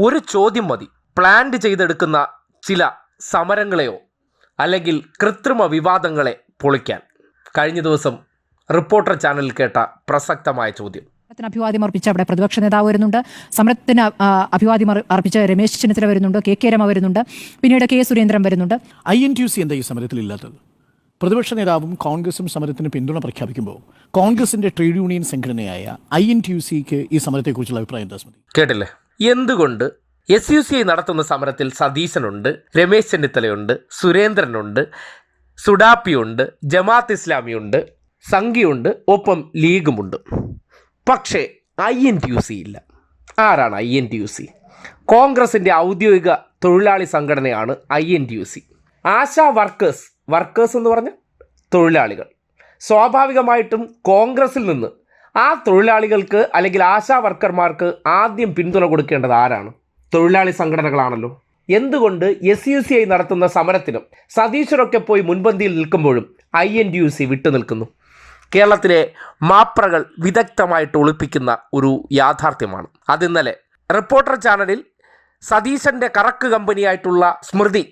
ഒരു ചോദ്യം മതി പ്ലാൻ ചെയ്തെടുക്കുന്ന ചില സമരങ്ങളെയോ അല്ലെങ്കിൽ കൃത്രിമ വിവാദങ്ങളെ പൊളിക്കാൻ. കഴിഞ്ഞ ദിവസം റിപ്പോർട്ടർ ചാനലിൽ കേട്ട പ്രസക്തമായ ചോദ്യം. അഭിവാദ്യം അർപ്പിച്ച അവിടെ പ്രതിപക്ഷ നേതാവ് വരുന്നുണ്ട്, സമരത്തിന് അഭിവാദ്യം അർപ്പിച്ച രമേശ് ചെന്നിത്തല വരുന്നുണ്ട്, കെ രമ വരുന്നുണ്ട്, പിന്നീട് കെ സുരേന്ദ്രൻ വരുന്നുണ്ട്. INTUC എന്താ ഈ സമരത്തിൽ ഇല്ലാത്തത്? പ്രതിപക്ഷ നേതാവും കോൺഗ്രസും സമരത്തിന് പിന്തുണ പ്രഖ്യാപിക്കുമ്പോൾ കോൺഗ്രസിന്റെ ട്രേഡ് യൂണിയൻ സംഘടനയായ INTUCക്ക് ഈ സമരത്തെക്കുറിച്ചുള്ള അഭിപ്രായം എന്താ? കേട്ടില്ലേ? എന്തുകൊണ്ട് SUCI നടത്തുന്ന സമരത്തിൽ സതീശനുണ്ട്, രമേശ് ചെന്നിത്തലയുണ്ട്, സുരേന്ദ്രനുണ്ട്, സുഡാപ്പിയുണ്ട്, ജമാഅത്ത് ഇസ്ലാമിയുണ്ട്, സംഘിയുണ്ട്, ഒപ്പം ലീഗുമുണ്ട്. പക്ഷേ INTUC ഇല്ല. ആരാണ് INTUC? കോൺഗ്രസിൻ്റെ ഔദ്യോഗിക തൊഴിലാളി സംഘടനയാണ് INTUC. ആശാ വർക്കേഴ്സ് എന്ന് പറഞ്ഞ തൊഴിലാളികൾ. സ്വാഭാവികമായിട്ടും കോൺഗ്രസിൽ നിന്ന് ആ തൊഴിലാളികൾക്ക് അല്ലെങ്കിൽ ആശാ വർക്കർമാർക്ക് ആദ്യം പിന്തുണ കൊടുക്കേണ്ടത് ആരാണ്? തൊഴിലാളി സംഘടനകളാണല്ലോ. എന്തുകൊണ്ട് SUCI നടത്തുന്ന സമരത്തിനും സതീശനൊക്കെ പോയി മുൻപന്തിയിൽ നിൽക്കുമ്പോഴും INTUC വിട്ടുനിൽക്കുന്നു? കേരളത്തിലെ മാപ്രകൾ വിദഗ്ധമായിട്ട് ഒളിപ്പിക്കുന്ന ഒരു യാഥാർത്ഥ്യമാണ്. അതിന്നലെ റിപ്പോർട്ടർ ചാനലിൽ സതീശൻ്റെ കറക്ക് കമ്പനിയായിട്ടുള്ള സ്മൃതി